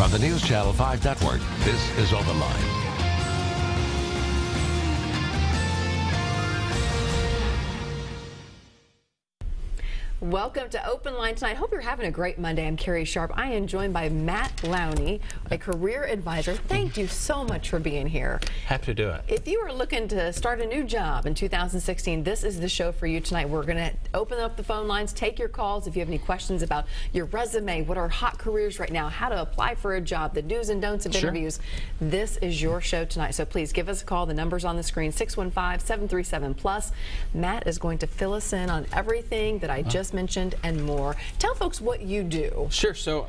From the News Channel 5 Network, this is OpenLine. Welcome to OpenLine tonight. Hope you're having a great Monday. I'm Carrie Sharp. I am joined by Matt Lowney, a career advisor. Thank you so much for being here. Happy to do it. If you are looking to start a new job in 2016, this is the show for you tonight. We're going to open up the phone lines, take your calls if you have any questions about your resume, what are hot careers right now, how to apply for a job, the do's and don'ts of interviews. This is your show tonight, so please give us a call. The number's on the screen, 615-737+. Matt is going to fill us in on everything that I just mentioned and more. Tell folks what you do. Sure. So,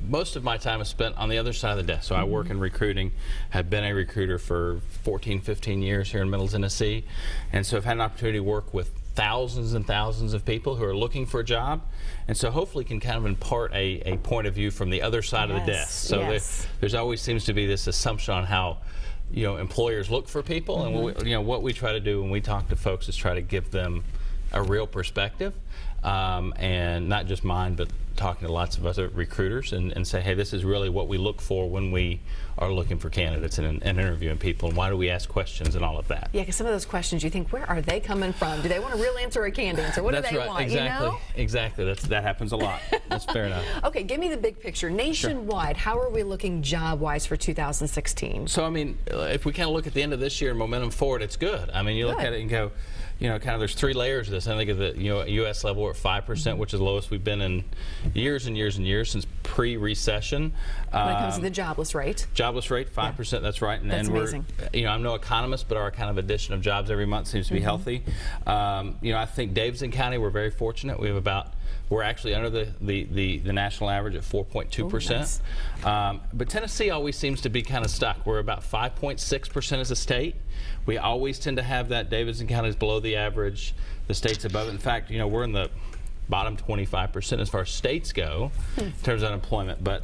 most of my time is spent on the other side of the desk. So I work in recruiting, have been a recruiter for 14, 15 years here in Middle Tennessee. And so I've had an opportunity to work with thousands and thousands of people who are looking for a job. And so hopefully can kind of impart a point of view from the other side of the desk. So there's always seems to be this assumption on how employers look for people. And what we try to do when we talk to folks is try to give them a real perspective, and not just mine, but talking to lots of other recruiters and say, hey, this is really what we look for when we are looking for candidates and interviewing people, and why do we ask questions and all of that. Yeah, because some of those questions you think, where are they coming from? Do they want a real answer or a canned answer? What do they want? Exactly. You know? Exactly. That happens a lot. That's fair enough. Okay, give me the big picture. Nationwide, how are we looking job-wise for 2016? So, I mean, if we kind of look at the end of this year and momentum forward, it's good. I mean, you look at it and go, kind of there's three layers of this. I think at the U.S. level we're at 5%, which is the lowest we've been in years and years and years since pre-recession. When it comes to the jobless rate. Jobless rate, 5%, that's right. And that's amazing. I'm no economist, but our kind of addition of jobs every month seems to be healthy. I think Davidson County, we're very fortunate. We have we're actually under the national average at 4.2%. Nice. But Tennessee always seems to be kind of stuck. We're about 5.6% as a state. We always tend to have that. Davidson County is below the average. The state's above it. In fact, we're in the bottom 25% as far as states go in terms of unemployment. But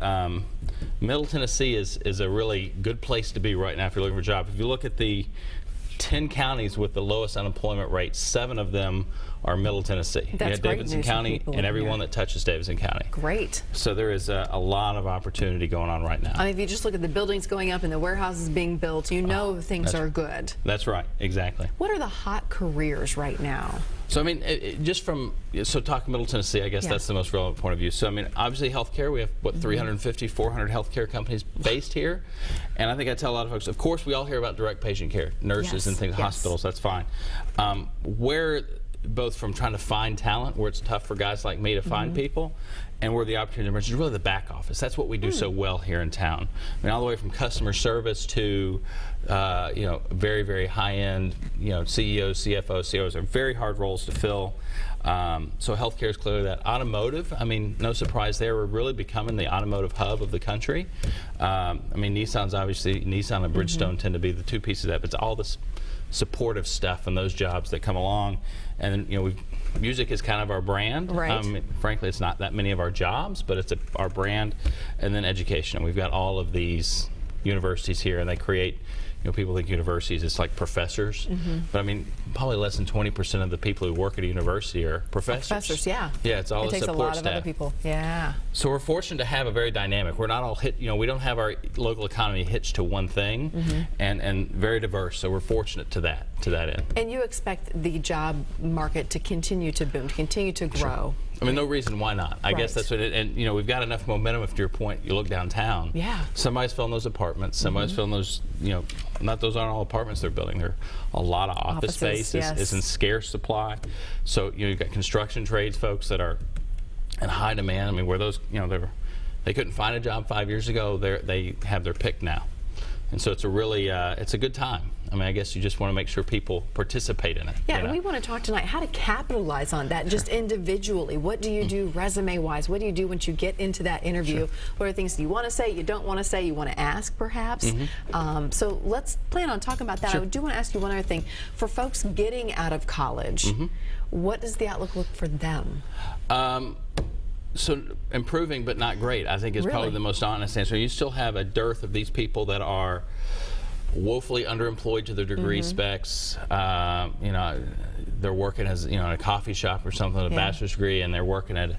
Middle Tennessee is a really good place to be right now if you're looking for a job. If you look at the 10 counties with the lowest unemployment rate, 7 of them are Middle Tennessee. That's great Davidson County and everyone that touches Davidson County. Great. So there is a lot of opportunity going on right now. I mean, if you just look at the buildings going up and the warehouses being built, things are good. That's right, exactly. What are the hot careers right now? So, I mean, talking Middle Tennessee, I guess that's the most relevant point of view. So, I mean, obviously healthcare, we have, 350, 400 healthcare companies based here. And I think I tell a lot of folks, of course, we all hear about direct patient care, nurses and things, hospitals, that's fine. Both from trying to find talent, where it's tough for guys like me to find people, and where the opportunity emerges is really the back office. That's what we do so well here in town. I mean, all the way from customer service to, very, very high-end, CEOs, CFOs, COOs are very hard roles to fill. So healthcare is clearly that. Automotive, I mean, no surprise there. We're really becoming the automotive hub of the country. I mean, Nissan and Bridgestone tend to be the two pieces of that, but it's all this supportive stuff and those jobs that come along. And music is kind of our brand. Right. Frankly, it's not that many of our jobs, but it's our brand. And then education. And we've got all of these universities here, and they create, people think universities is like professors, but I mean, probably less than 20% of the people who work at a university are professors. Professors, yeah. Yeah, it's all the support staff. It takes a lot of other people, yeah. So we're fortunate to have a very dynamic. We're not all we don't have our local economy hitched to one thing, and very diverse. So we're fortunate to that end. And you expect the job market to continue to boom, to continue to grow. Sure. I mean, no reason why not. I guess that's what it, and we've got enough momentum. If to your point, you look downtown. Yeah. Somebody's filling those apartments. Somebody's filling those. Those aren't all apartments they're building. They're a lot of office space is in scarce supply. So you've got construction trades folks that are in high demand. I mean, where those they couldn't find a job 5 years ago. They have their pick now. And so it's a really, it's a good time. I mean, I guess you just want to make sure people participate in it. Yeah, and we want to talk tonight how to capitalize on that just individually. What do you do resume-wise? What do you do once you get into that interview? What are things you want to say, you don't want to say, you want to ask perhaps? So let's plan on talking about that. I do want to ask you one other thing. For folks getting out of college, what does the outlook look for them? So improving, but not great, I think is probably the most honest answer. You still have a dearth of these people that are woefully underemployed to their degree specs. They're working as in a coffee shop or something with a bachelor's degree, and they're working at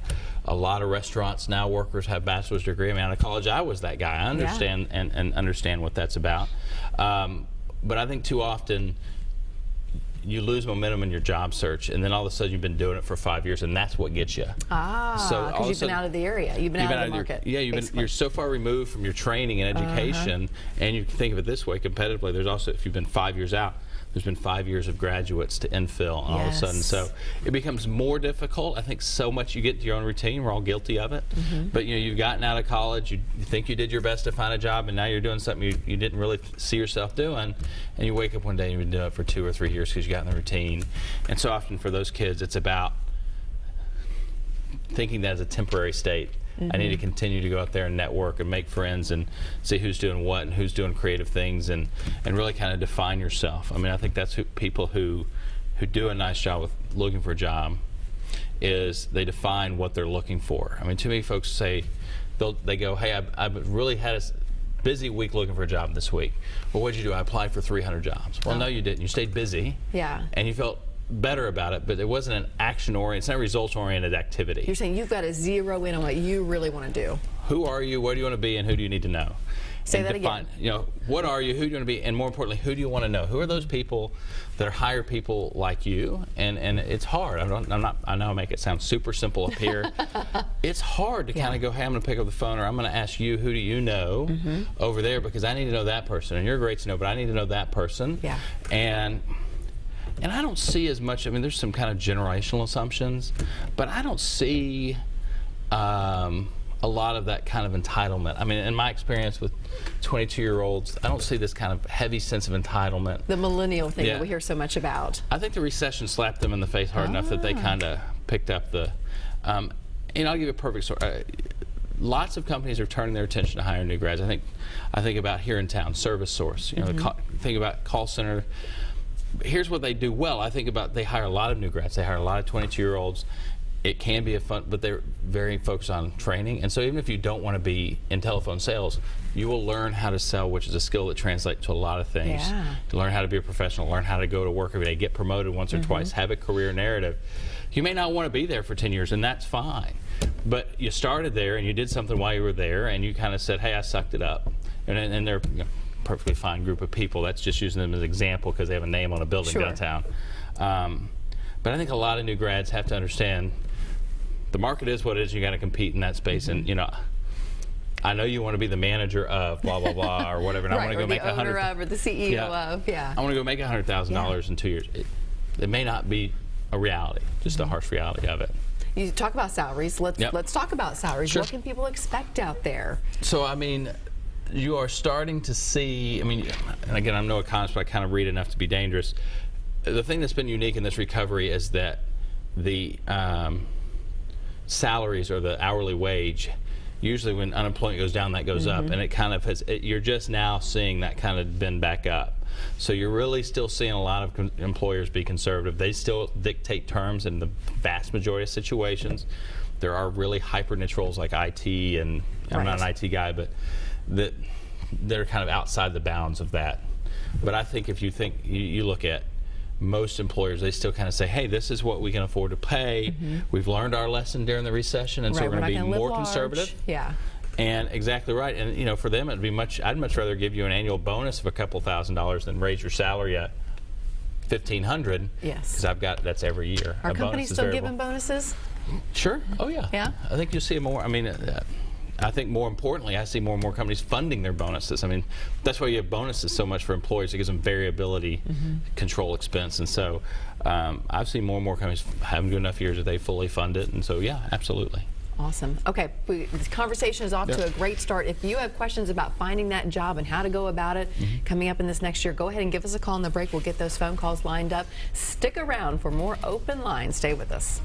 A lot of restaurants now, workers have bachelor's degree. I mean, out of college, I was that guy. I understand and understand what that's about. But I think too often you lose momentum in your job search, and then all of a sudden you've been doing it for 5 years, and that's what gets you. So because you've been out of the area, you've been out of the market. You're so far removed from your training and education, and you can think of it this way competitively. There's also, if you've been 5 years out, there's been 5 years of graduates to infill, and all of a sudden, so it becomes more difficult. I think so much you get to your own routine. We're all guilty of it. But you've gotten out of college, you think you did your best to find a job, and now you're doing something you didn't really see yourself doing, and you wake up one day and you've been doing it for 2 or 3 years because you got in the routine. And so often for those kids, it's about thinking that as a temporary state. I need to continue to go out there and network and make friends and see who's doing what and who's doing creative things, and really kind of define yourself. I mean, I think that's people who do a nice job with looking for a job, is they define what they're looking for. I mean, too many folks say, they go, hey, I've really had a busy week looking for a job this week. Well, what'd you do? I applied for 300 jobs. Well, no, you didn't. You stayed busy. Yeah. And you felt better about it, but it wasn't an action-oriented, it's not a results-oriented activity. You're saying you've got to zero in on what you really want to do. Who are you, what do you want to be, and who do you need to know? Say that again. What are you, who do you want to be, and more importantly, who do you want to know? Who are those people that hire people like you? And it's hard. I know I make it sound super simple up here. It's hard to kind of go, hey, I'm going to pick up the phone, or I'm going to ask you, who do you know over there, because I need to know that person, and you're great to know, but I need to know that person. Yeah. And I don't see as much, I mean, there's some kind of generational assumptions, but I don't see a lot of that kind of entitlement. I mean, in my experience with 22-year-olds, I don't see this kind of heavy sense of entitlement. The millennial thing that we hear so much about. I think the recession slapped them in the face hard enough that they kind of picked up the, and I'll give you a perfect story. Lots of companies are turning their attention to hiring new grads. I think about here in town, Service Source, think about call center. Here's what they do well. I think about, they hire a lot of new grads. They hire a lot of 22-year-olds. It can be a fun, but they're very focused on training. And so even if you don't want to be in telephone sales, you will learn how to sell, which is a skill that translates to a lot of things. To learn how to be a professional, learn how to go to work every day, get promoted once or twice, have a career narrative. You may not want to be there for 10 years, and that's fine. But you started there, and you did something while you were there, and you kind of said, hey, I sucked it up. And they're, perfectly fine group of people. That's just using them as an example because they have a name on a building downtown. But I think a lot of new grads have to understand the market is what it is. You got to compete in that space, and I know you want to be the manager of blah blah blah or whatever. And I want to go make $100,000 or the CEO of. I want to go make $100,000 in 2 years. It may not be a reality, just the harsh reality of it. You talk about salaries. Let's talk about salaries. What can people expect out there? So I mean, you are starting to see, I mean, and again, I'm no economist, but I kind of read enough to be dangerous. The thing that's been unique in this recovery is that the salaries, or the hourly wage, usually when unemployment goes down, that goes up, and it kind of has, you're just now seeing that kind of bend back up. So you're really still seeing a lot of employers be conservative. They still dictate terms in the vast majority of situations. There are really hyper niche roles like IT, and I'm not an IT guy, but that they're kind of outside the bounds of that. But I think if you look at most employers, they still kind of say, hey, this is what we can afford to pay. We've learned our lesson during the recession, and so we're going to be more conservative. And exactly right. And for them, it'd be I'd much rather give you an annual bonus of a couple $1,000s than raise your salary at $1,500. Yes. Because that's every year. Are companies still giving bonuses? Sure. Oh yeah. Yeah. I think you'll see more. I mean, I think more importantly, I see more and more companies funding their bonuses. I mean, that's why you have bonuses so much for employees. It gives them variability, control expense. And so I've seen more and more companies having good enough years that they fully fund it. And so, yeah, absolutely. Awesome. Okay, this conversation is off to a great start. If you have questions about finding that job and how to go about it coming up in this next year, go ahead and give us a call on the break. We'll get those phone calls lined up. Stick around for more Open Line. Stay with us.